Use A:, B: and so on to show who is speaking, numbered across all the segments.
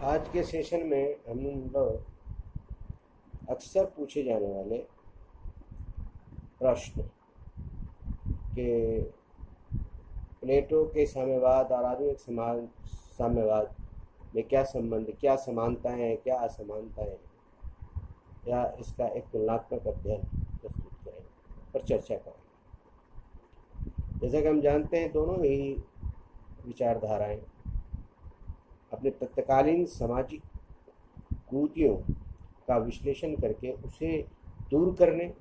A: आज के सेशन में हम लोग अक्सर पूछे जाने वाले प्रश्न कि प्लेटो के साम्यवाद और आधुनिक साम्यवाद में क्या संबंध, क्या समानताएं हैं, क्या असमानताएं हैं, या इसका एक तुलनात्मक अध्ययन प्रस्तुत करें पर चर्चा करें। जैसा कि हम जानते हैं, दोनों ही विचारधाराएं अपने तत्कालीन सामाजिक कुरीतियों का विश्लेषण करके उसे दूर करने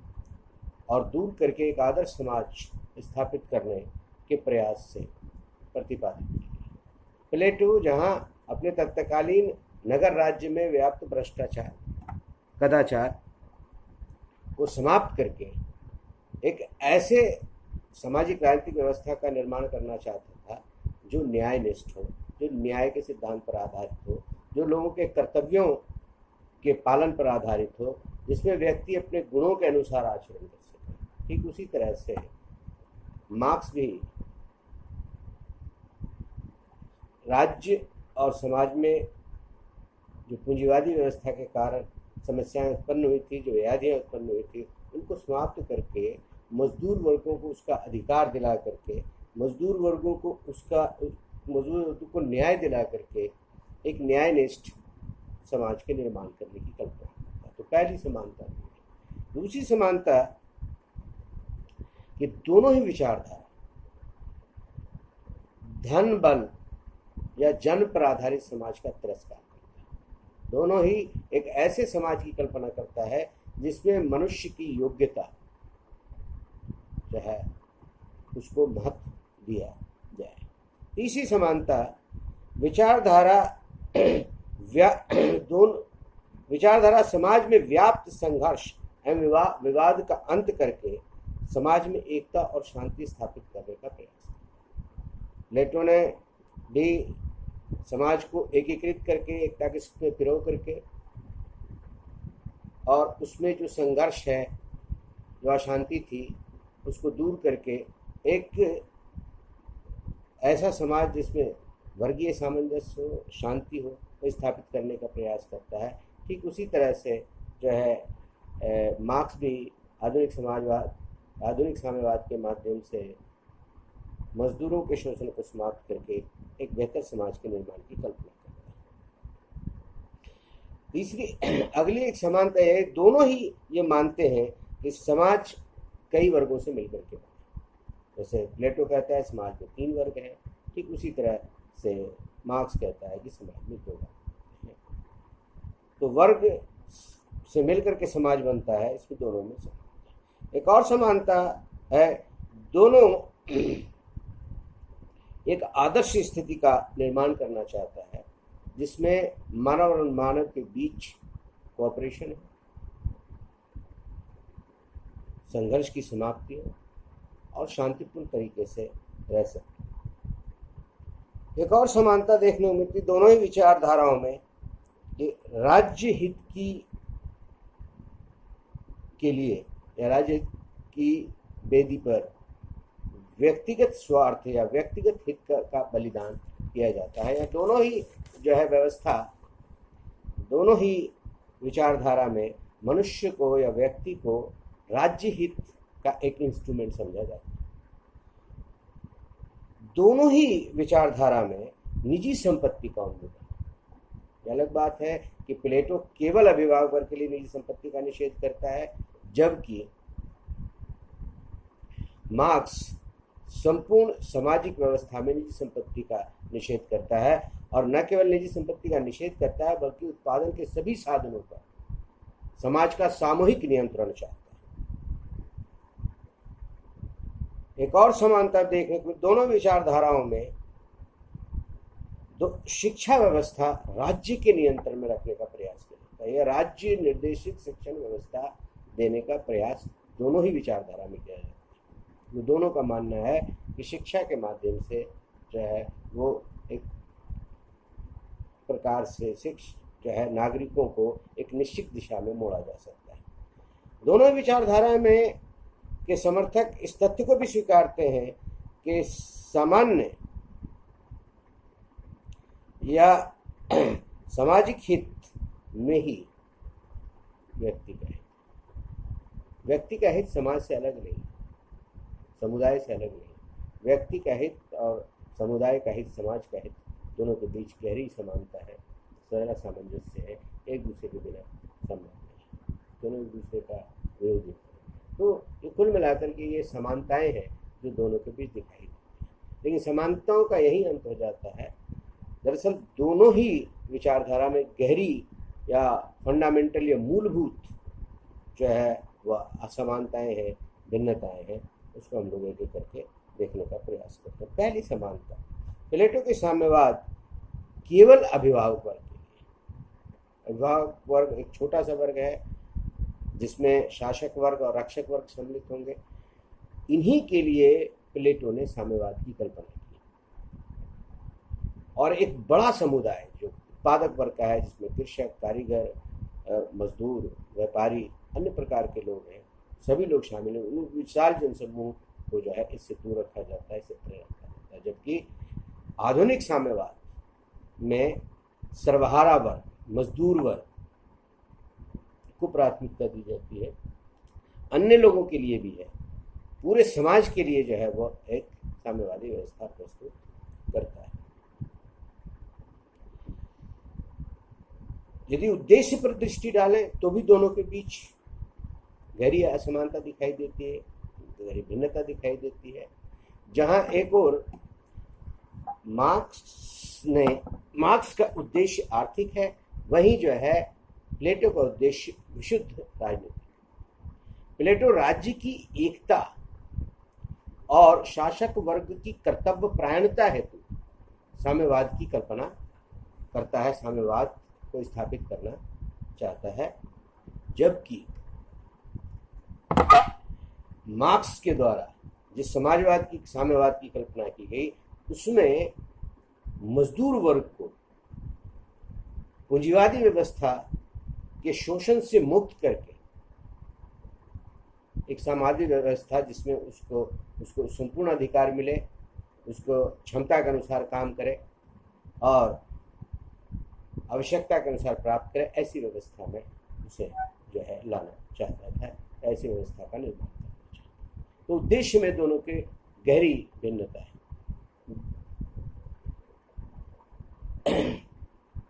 A: और दूर करके एक आदर्श समाज स्थापित करने के प्रयास से प्रतिपादित की। प्लेटो जहाँ अपने तत्कालीन नगर राज्य में व्याप्त भ्रष्टाचार, कदाचार को समाप्त करके एक ऐसे सामाजिक राजनीतिक व्यवस्था का निर्माण करना चाहता था जो न्यायनिष्ठ हो, जो न्याय के सिद्धांत पर आधारित हो, जो लोगों के कर्तव्यों के पालन पर आधारित हो, जिसमें व्यक्ति अपने गुणों के अनुसार आचरण कर सके। ठीक उसी तरह से मार्क्स भी राज्य और समाज में जो पूंजीवादी व्यवस्था के कारण समस्याएं उत्पन्न हुई थी, जो व्याधियां उत्पन्न हुई थी, उनको समाप्त करके मजदूर वर्गों को उसका अधिकार दिला करके, मजदूर वर्गों को न्याय दिला करके एक न्यायनिष्ठ समाज के निर्माण करने की कल्पना करता है। तो पहली समानता। दूसरी समानता कि दोनों ही विचारधारा धन बल या जन पर आधारित समाज का तिरस्कार करता है। दोनों ही एक ऐसे समाज की कल्पना करता है जिसमें मनुष्य की योग्यता जो है उसको महत्व दिया जाए। तीसरी समानता विचारधारा समाज में व्याप्त संघर्ष एवं विवाद का अंत करके समाज में एकता और शांति स्थापित करने का प्रयास है। प्लेटो ने भी समाज को एकीकृत करके, एकता के सूत्र में पिरो करके, और उसमें जो संघर्ष है, जो अशांति थी, उसको दूर करके एक ऐसा समाज जिसमें वर्गीय सामंजस्य हो, शांति हो, तो स्थापित करने का प्रयास करता है। ठीक उसी तरह से जो है मार्क्स भी आधुनिक साम्यवाद के माध्यम से मजदूरों के शोषण को समाप्त करके एक बेहतर समाज के निर्माण की कल्पना करता है। तीसरी अगली एक समानता है, दोनों ही ये मानते हैं कि समाज कई वर्गों से मिलकर के बने। जैसे प्लेटो कहता है समाज में 3 वर्ग हैं, ठीक उसी तरह से मार्क्स कहता है कि समाज में 2 वर्ग हैं। तो वर्ग से मिलकर के समाज बनता है, इसमें दोनों में समानता। एक और समानता है, दोनों एक आदर्श स्थिति का निर्माण करना चाहता है जिसमें मानव और मानव के बीच कोऑपरेशन है, संघर्ष की समाप्ति हो और शांतिपूर्ण तरीके से रह सकते। एक और समानता देखने को मिलती दोनों ही विचारधाराओं में कि राज्य हित के लिए या राज्य की बेदी पर व्यक्तिगत स्वार्थ या व्यक्तिगत हित का बलिदान किया जाता है। या दोनों ही जो है व्यवस्था, दोनों ही विचारधारा में मनुष्य को या व्यक्ति को राज्य हित का एक इंस्ट्रूमेंट समझा जाता है। दोनों ही विचारधारा में निजी संपत्ति का उल्लंघन। यह अलग बात है कि प्लेटो केवल अभिभावक वर्ग के लिए निजी संपत्ति का निषेध करता है, जबकि मार्क्स संपूर्ण सामाजिक व्यवस्था में निजी संपत्ति का निषेध करता है, और न केवल निजी संपत्ति का निषेध करता है बल्कि उत्पादन के सभी साधनों पर समाज का सामूहिक नियंत्रण चाहता है। एक और समानता देखने को दोनों विचारधाराओं में शिक्षा व्यवस्था राज्य के नियंत्रण में रखने का प्रयास करता है। यह राज्य निर्देशित शिक्षण व्यवस्था देने का प्रयास दोनों ही विचारधारा में किया जाता है। तो दोनों का मानना है कि शिक्षा के माध्यम से जो है वो एक प्रकार से जो है नागरिकों को एक निश्चित दिशा में मोड़ा जा सकता है। दोनों विचारधारा में के समर्थक इस तथ्य को भी स्वीकारते हैं कि सामान्य या सामाजिक हित में ही व्यक्ति का हित, व्यक्ति का हित समाज से अलग नहीं, समुदाय से अलग नहीं। व्यक्ति का हित और समुदाय का हित, समाज का हित, दोनों के बीच गहरी समानता है, गहरा सामंजस्य है, एक दूसरे के बिना संभव नहीं, दोनों एक दूसरे का विरोधी है। तो ये कुल मिलाकर के ये समानताएं हैं जो दोनों के बीच दिखाई देती हैं। लेकिन समानताओं का यही अंत हो जाता है, दरअसल दोनों ही विचारधारा में गहरी या फंडामेंटल या मूलभूत जो है वह असमानताएं हैं, भिन्नताएं हैं। उसको हम लोग एक एक करके देखने का प्रयास करते हैं। पहली समानता, प्लेटो के साम्यवाद केवल अभिभावक वर्ग के लिए। अभिभावक वर्ग एक छोटा सा वर्ग है जिसमें शासक वर्ग और रक्षक वर्ग सम्मिलित होंगे। इन्हीं के लिए प्लेटो ने साम्यवाद की कल्पना की। और एक बड़ा समुदाय जो उत्पादक वर्ग का है, जिसमें कृषक, कारीगर, मजदूर, व्यापारी, अन्य प्रकार के लोग हैं, सभी लोग शामिल हैं। उन विशाल जनसमूह को जो है इससे दूर रखा जाता है, इससे परे रखा जाता है। जबकि आधुनिक साम्यवाद में सर्वहारा वर्ग, मजदूर वर्ग को प्राथमिकता दी जाती है, अन्य लोगों के लिए भी है, पूरे समाज के लिए जो है वो एक साम्यवादी व्यवस्था प्रस्तुत करता है। यदि उद्देश्य पर दृष्टि डालें तो भी दोनों के बीच गहरी असमानता दिखाई देती है, गहरी भिन्नता दिखाई देती है। जहां एक और मार्क्स का उद्देश्य आर्थिक है, वहीं जो है प्लेटो का उद्देश्य विशुद्ध राजनीतिक। प्लेटो राज्य की एकता और शासक वर्ग की कर्तव्य परायणता हेतु साम्यवाद की कल्पना करता है, साम्यवाद को स्थापित करना चाहता है। जबकि मार्क्स के द्वारा जिस समाजवाद की, साम्यवाद की कल्पना की गई, उसमें मजदूर वर्ग को पूंजीवादी व्यवस्था के शोषण से मुक्त करके एक सामाजिक व्यवस्था जिसमें उसको संपूर्ण अधिकार मिले, उसको क्षमता के अनुसार काम करे और आवश्यकता के अनुसार प्राप्त करे, ऐसी व्यवस्था में उसे जो है लाना चाहता था, ऐसी व्यवस्था का निर्माण करना चाहता था। तो उद्देश्य में दोनों के गहरी भिन्नता है।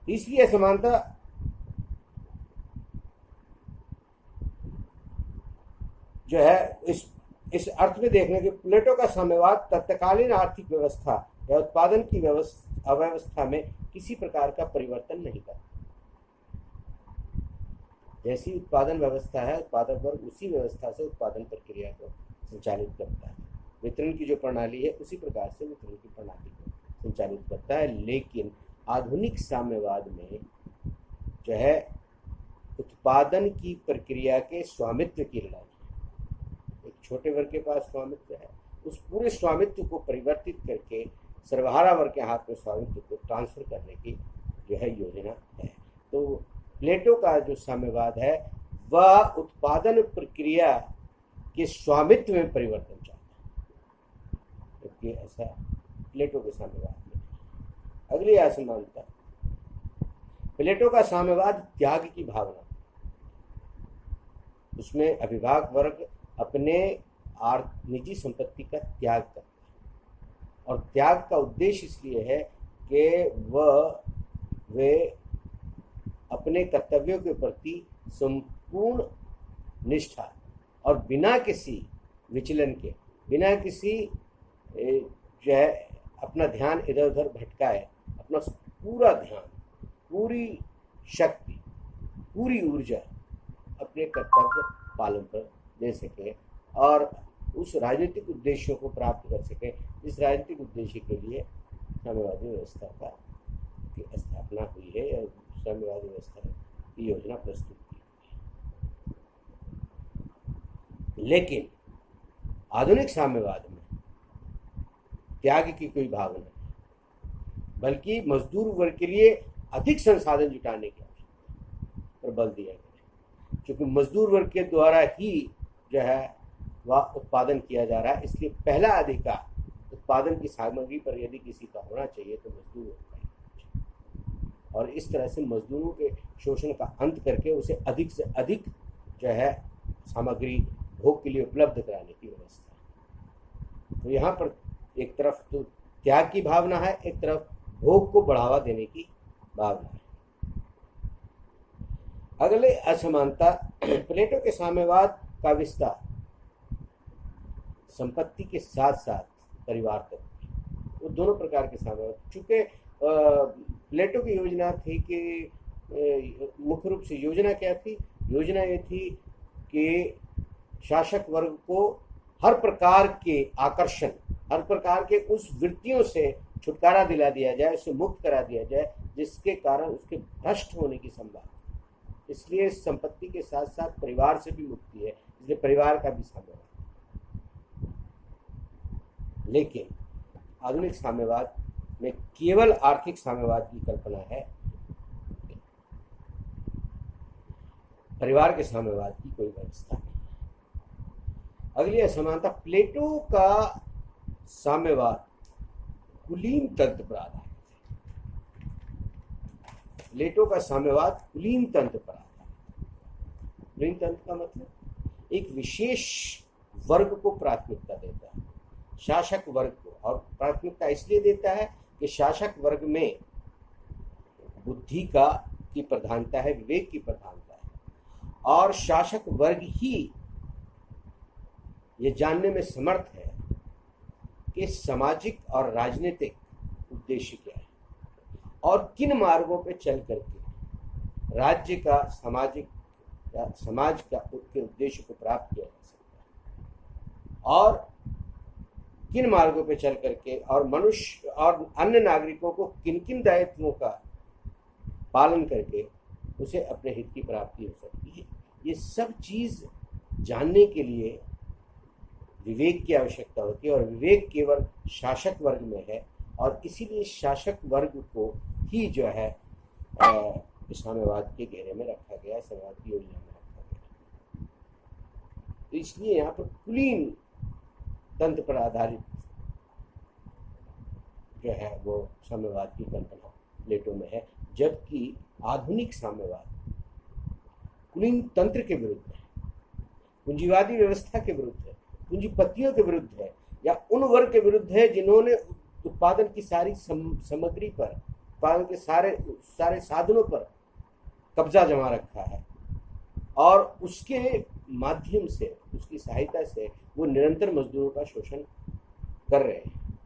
A: तीसरी असमानता जो है इस अर्थ में देखने के, प्लेटो का साम्यवाद तत्कालीन आर्थिक व्यवस्था या उत्पादन की अव्यवस्था में किसी प्रकार का परिवर्तन नहीं करता। जैसी उत्पादन व्यवस्था है, उत्पादक वर्ग उसी व्यवस्था से उत्पादन प्रक्रिया को संचालित करता है। वितरण की जो प्रणाली है उसी प्रकार से वितरण की प्रणाली को संचालित करता है। लेकिन आधुनिक साम्यवाद में जो है उत्पादन की प्रक्रिया के स्वामित्व की लड़ाई है। एक छोटे वर्ग के पास स्वामित्व है, उस पूरे स्वामित्व को परिवर्तित करके सर्वहारा वर्ग के हाथ में स्वामित्व को ट्रांसफर करने की जो है योजना है। तो प्लेटो का जो साम्यवाद है वह उत्पादन प्रक्रिया के स्वामित्व में परिवर्तन चाहता है, जबकि ऐसा प्लेटो के साम्यवाद में। अगली असमानता, प्लेटो का साम्यवाद त्याग की भावना। उसमें अभिभावक वर्ग अपने निजी संपत्ति का त्याग करता है, और त्याग का उद्देश्य इसलिए है कि वे अपने कर्तव्यों के प्रति संपूर्ण निष्ठा और बिना किसी विचलन के, बिना किसी जो है अपना ध्यान इधर उधर भटकाए, अपना पूरा ध्यान, पूरी शक्ति, पूरी ऊर्जा अपने कर्तव्य पालन पर दे सके और उस राजनीतिक उद्देश्यों को प्राप्त कर सके, इस राजनीतिक उद्देश्य के लिए साम्यवादी व्यवस्था की स्थापना हुई है या साम्यवादी व्यवस्था की योजना प्रस्तुत की है। लेकिन आधुनिक साम्यवाद में त्याग की कोई भावना नहीं, बल्कि मजदूर वर्ग के लिए अधिक संसाधन जुटाने की आवश्यकता पर बल दिया गया है। क्योंकि मजदूर वर्ग के द्वारा ही जो है वह उत्पादन किया जा रहा है, इसलिए पहला अधिकार उत्पादन की सामग्री पर यदि किसी का होना चाहिए तो मजदूर वर्ग का ही होना चाहिए। और इस तरह से मजदूरों के शोषण का अंत करके उसे अधिक से अधिक जो है सामग्री भोग के लिए उपलब्ध कराने की व्यवस्था। तो यहाँ पर एक तरफ तो त्याग की भावना है, एक तरफ भोग को बढ़ावा देने की भावना है। अगले असमानता, प्लेटो के साम्यवाद का विस्तार संपत्ति के साथ साथ परिवार तक, वो दोनों प्रकार के साम्यवाद। चूंकि प्लेटो की योजना थी कि मुख्य रूप से योजना क्या थी, योजना ये थी कि शासक वर्ग को हर प्रकार के आकर्षण, हर प्रकार के उस वृत्तियों से छुटकारा दिला दिया जाए, उससे मुक्त करा दिया जाए जिसके कारण उसके भ्रष्ट होने की संभावना। इसलिए संपत्ति के साथ साथ परिवार से भी मुक्ति है, इसलिए परिवार का भी साम्यवाद। लेकिन आधुनिक साम्यवाद में केवल आर्थिक साम्यवाद की कल्पना है, परिवार के साम्यवाद की कोई व्यवस्था नहीं। अगली असमानता, प्लेटो का साम्यवाद कुलीन तंत्र पर आधारित है। प्लेटो का साम्यवाद कुलीन तंत्र पर आधारित है। कुलीन तंत्र का मतलब एक विशेष वर्ग को प्राथमिकता देता है, शासक वर्ग को, और प्राथमिकता इसलिए देता है कि शासक वर्ग में बुद्धि की प्रधानता है, विवेक की प्रधानता है, और शासक वर्ग ही ये जानने में समर्थ है कि सामाजिक और राजनीतिक उद्देश्य क्या है और किन मार्गों पर चल करके राज्य का, सामाजिक या समाज का के उद्देश्य को प्राप्त किया जा सकता है, और किन मार्गों पर चल करके और मनुष्य और अन्य नागरिकों को किन किन दायित्वों का पालन करके उसे अपने हित की प्राप्ति हो सकती है। ये सब चीज़ जानने के लिए विवेक की आवश्यकता होती है, और विवेक केवल शासक वर्ग में है, और इसीलिए शासक वर्ग को ही जो है साम्यवाद के घेरे में रखा गया, साम्यवाद की योजना में रखा गया। तो इसलिए यहाँ पर कुलीन तंत्र पर आधारित जो है वो साम्यवाद की कल्पना प्लेटो में है, जबकि आधुनिक साम्यवाद कुलीन तंत्र के विरुद्ध है, पूंजीवादी व्यवस्था के विरुद्ध है, पूंजीपतियों के विरुद्ध है, या उन वर्ग के विरुद्ध है जिन्होंने उत्पादन की सारी सामग्री पर, उत्पादन के सारे साधनों पर कब्जा जमा रखा है, और उसके माध्यम से, उसकी सहायता से वो निरंतर मजदूरों का शोषण कर रहे हैं।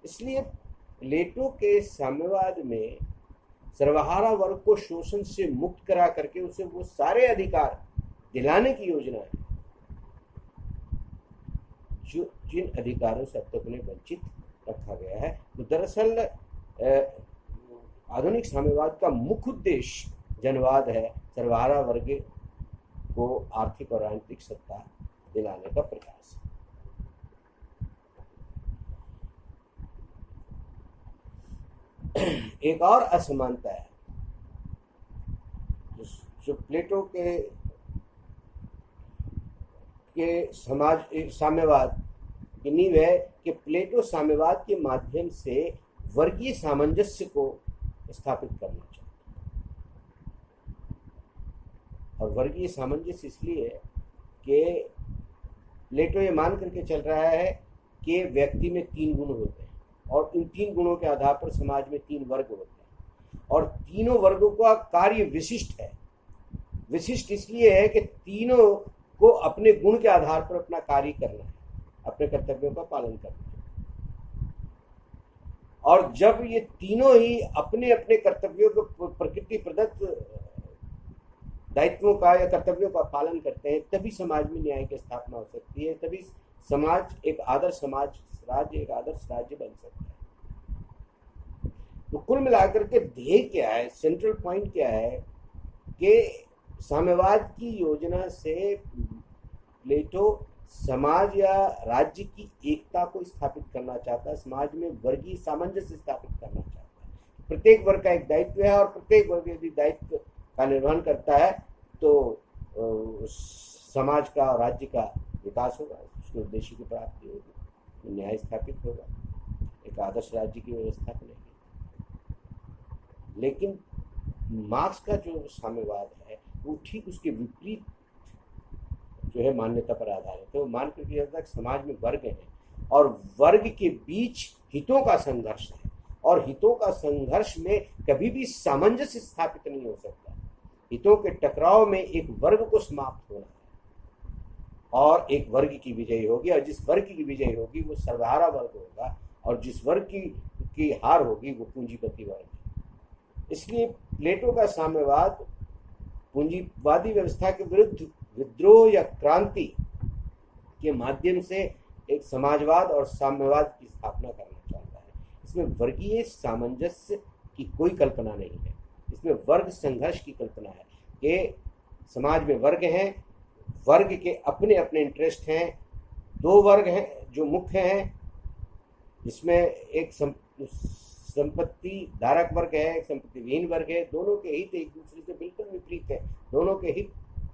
A: इसलिए प्लेटो के साम्यवाद में सर्वहारा वर्ग को शोषण से मुक्त करा करके उसे वो सारे अधिकार दिलाने की योजना है जो जिन अधिकारों से अब तक उन्हें वंचित रखा गया है। तो दरअसल आधुनिक साम्यवाद का मुख्य उद्देश्य जनवाद है, सर्वहारा वर्ग को आर्थिक और राजनीतिक सत्ता दिलाने का प्रयास है। एक और असमानता है जो प्लेटो के साम्यवाद की नींव है कि प्लेटो साम्यवाद के माध्यम से वर्गीय सामंजस्य को स्थापित करना चाहता है। और वर्गीय सामंजस्य इसलिए है कि प्लेटो ये मान करके चल रहा है कि व्यक्ति में 3 गुण होते हैं, और इन 3 गुणों के आधार पर समाज में 3 वर्ग होते हैं, और तीनों वर्गों का कार्य विशिष्ट है। विशिष्ट इसलिए है कि तीनों को अपने गुण के आधार पर अपना कार्य करना है, अपने कर्तव्यों का पालन करना है। और जब ये तीनों ही अपने अपने कर्तव्यों को, प्रकृति प्रदत्त दायित्वों का या कर्तव्यों का पालन करते हैं, तभी समाज में न्याय की स्थापना हो सकती है, तभी समाज एक आदर्श समाज, राज्य एक आदर्श राज्य बन सकता है। तो कुल मिलाकर के ध्येय क्या है, सेंट्रल पॉइंट क्या है कि साम्यवाद की योजना से प्लेटो समाज या राज्य की एकता को स्थापित करना चाहता है, समाज में वर्गीय सामंजस्य स्थापित करना चाहता है। प्रत्येक वर्ग का एक दायित्व है, और प्रत्येक वर्ग यदि दायित्व का निर्वहन करता है तो समाज का और राज्य का विकास होगा, उसके उद्देश्य की प्राप्ति होगी, न्याय स्थापित होगा, एक आदर्श राज्य की व्यवस्था बनेगी। लेकिन मार्क्स का जो साम्यवाद है वो ठीक उसके विपरीत जो है मान्यता पर आधारित है। वो मान कर किया जाता है कि समाज में वर्ग हैं और वर्ग के बीच हितों का संघर्ष है और हितों का संघर्ष में कभी भी सामंजस्य स्थापित नहीं हो सकता। हितों के टकराव में एक वर्ग को समाप्त होना है और एक वर्ग की विजयी होगी और जिस वर्ग की विजयी होगी वो सर्वहारा वर्ग होगा और जिस वर्ग की हार होगी वो पूंजीपति वर्ग है। इसलिए प्लेटो का साम्यवाद पूंजीवादी व्यवस्था के विरुद्ध विद्रोह या क्रांति के माध्यम से एक समाजवाद और साम्यवाद की स्थापना करना चाहता है। इसमें वर्गीय सामंजस्य की कोई कल्पना नहीं है, इसमें वर्ग संघर्ष की कल्पना है कि समाज में वर्ग हैं, वर्ग के अपने अपने इंटरेस्ट हैं। दो वर्ग हैं जो मुख्य हैं, जिसमें एक संपत्ति धारक वर्ग है, एक संपत्ति विहीन वर्ग है। दोनों के हित एक दूसरे से बिल्कुल विपरीत है, दोनों के हित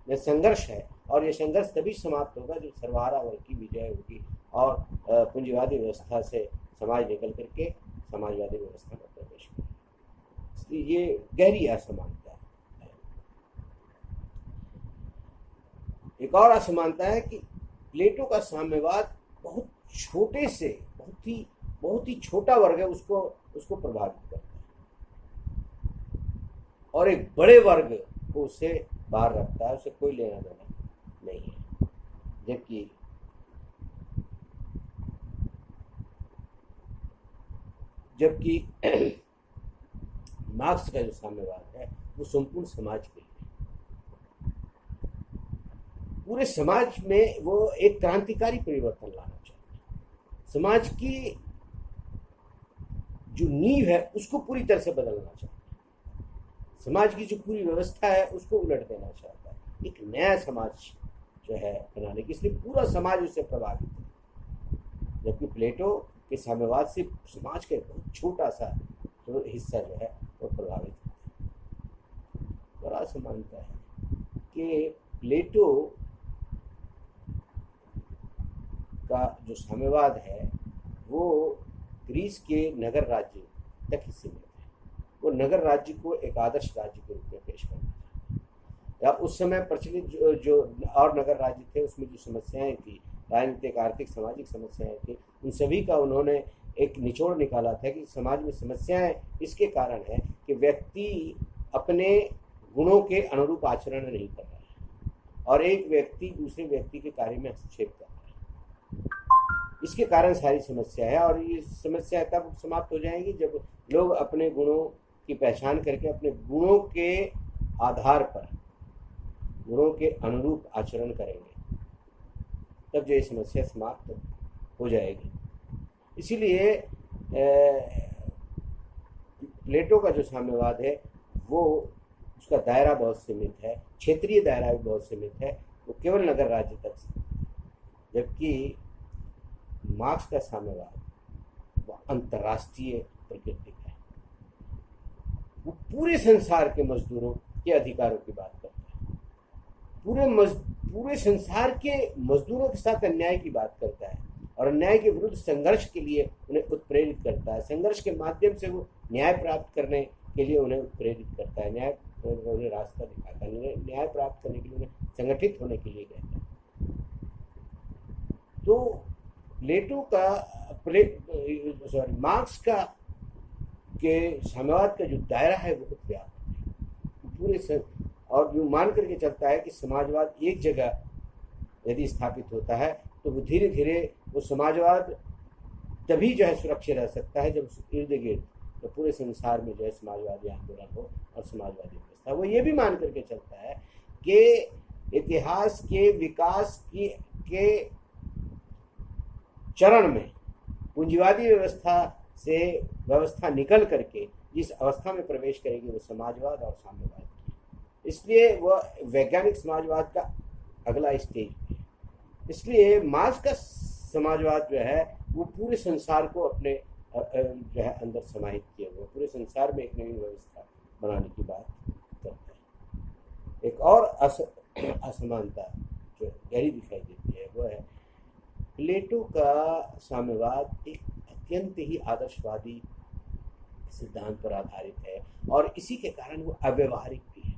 A: में संघर्ष है और ये संघर्ष तभी समाप्त होगा जब सर्वहारा वर्ग की विजय होगी और पूंजीवादी व्यवस्था से समाज निकल करके समाजवादी व्यवस्था में प्रवेश करेगा। इसलिए ये गहरी असमानता है। एक और असमानता है कि प्लेटो का साम्यवाद बहुत छोटे से बहुत ही छोटा वर्ग है उसको प्रभावित करता है और एक बड़े वर्ग को उससे बाहर रखता है, उसे कोई लेना देना नहीं है। जबकि मार्क्स का जो साम्यवाद है वो संपूर्ण समाज के लिए, पूरे समाज में वो एक क्रांतिकारी परिवर्तन लाना चाहता है। समाज की जो नींव है उसको पूरी तरह से बदलना चाहता है, समाज की जो पूरी व्यवस्था है उसको उलट देना चाहता है, एक नया समाज जो है बनाने की। इसलिए पूरा समाज उससे प्रभावित है। जबकि प्लेटो के साम्यवाद से समाज का बहुत छोटा सा हिस्सा जो है वो प्रभावित होता है। बड़ा समानता है कि प्लेटो का जो साम्यवाद है वो ग्रीस के नगर राज्य तक ही सीमित है। वो नगर राज्य को एक आदर्श राज्य के रूप में पेश करना चाहते हैं, या उस समय प्रचलित जो और नगर राज्य थे उसमें जो समस्याएं थी, राजनीतिक आर्थिक सामाजिक समस्याएं थी, उन सभी का उन्होंने एक निचोड़ निकाला था कि समाज में समस्याएं इसके कारण है कि व्यक्ति अपने गुणों के अनुरूप आचरण नहीं कर रहा है और एक व्यक्ति दूसरे व्यक्ति के कार्य में हस्तक्षेप कर रहा है। इसके कारण सारी समस्या है और ये समस्या तब समाप्त हो जाएगी जब लोग अपने गुणों की पहचान करके अपने गुणों के आधार पर गुणों के अनुरूप आचरण करेंगे, तब जो ये समस्या समाप्त हो जाएगी। इसीलिए प्लेटो का जो साम्यवाद है वो उसका दायरा बहुत सीमित है, क्षेत्रीय दायरा भी बहुत सीमित है, वो केवल नगर राज्य तक सीमित है। जबकि मार्क्स का साम्यवाद वो अंतर्राष्ट्रीय प्रकृति का है, वो पूरे संसार के मजदूरों के अधिकारों की बात करता है, पूरे संसार के मजदूरों के साथ अन्याय की बात करता है और अन्याय के विरुद्ध संघर्ष के लिए उन्हें उत्प्रेरित करता है। संघर्ष के माध्यम से वो न्याय प्राप्त करने के लिए उन्हें उत्प्रेरित करता है, न्याय उन्हें रास्ता दिखाता है, न्याय प्राप्त करने के लिए उन्हें संगठित होने के लिए कहता है। तो प्लेटो का मार्क्स का के साम्यवाद का जो दायरा है बहुत व्यापक है, पूरे और जो मान करके चलता है कि समाजवाद एक जगह यदि स्थापित होता है तो वो धीरे धीरे वो समाजवाद तभी जो है सुरक्षित रह सकता है जब इर्द गिर्द तो पूरे संसार में जो है समाजवादी आंदोलन हो और समाजवादी व्यवस्था। वो ये भी मान करके चलता है कि इतिहास के विकास के चरण में पूंजीवादी व्यवस्था निकल करके जिस अवस्था में प्रवेश करेगी वो समाजवाद और साम्यवाद की। इसलिए वह वैज्ञानिक समाजवाद का अगला स्टेज है। इसलिए मार्क्स का समाजवाद जो है वो पूरे संसार को अपने जो है अंदर समाहित किए हुए पूरे संसार में एक नई व्यवस्था बनाने की बात करता है। एक और असमानता जो गहरी दिखाई देती है वो है प्लेटो का साम्यवाद एक अत्यंत ही आदर्शवादी सिद्धांत पर आधारित है और इसी के कारण वो अव्यवहारिक भी है।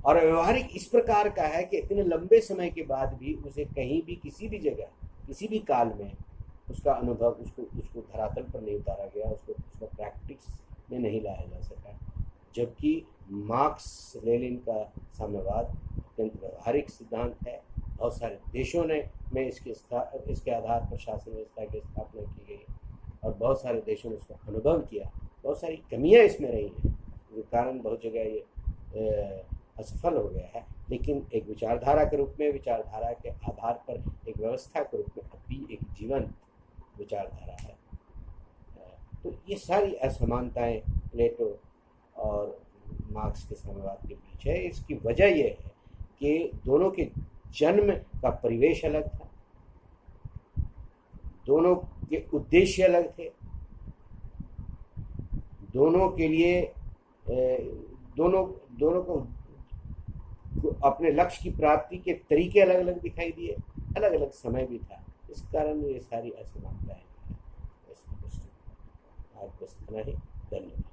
A: और अव्यवहारिक इस प्रकार का है कि इतने लंबे समय के बाद भी उसे कहीं भी किसी भी जगह किसी भी काल में उसका अनुभव उसको धरातल पर नहीं उतारा गया, उसका प्रैक्टिस में नहीं लाया जा सका। जबकि मार्क्स लेनिन का साम्यवाद अत्यंत व्यवहारिक सिद्धांत है। बहुत सारे देशों में इसके आधार पर शासन व्यवस्था की स्थापना की गई और बहुत सारे देशों ने उसका अनुभव किया। बहुत सारी कमियां इसमें रही हैं, जिसके कारण बहुत जगह ये असफल हो गया है, लेकिन एक विचारधारा के रूप में, विचारधारा के आधार पर एक व्यवस्था के रूप में अब भी एक जीवंत विचारधारा है। तो ये सारी असमानताएं प्लेटो और मार्क्स के साम्यवाद के बीच है। इसकी वजह यह है कि दोनों के जन्म का परिवेश अलग था, दोनों के उद्देश्य अलग थे, दोनों के लिए दोनों को अपने लक्ष्य की प्राप्ति के तरीके अलग अलग दिखाई दिए, अलग अलग समय भी था। इस कारण ये सारी असमानताएं हैं। आज बस इतना ही। धन्यवाद।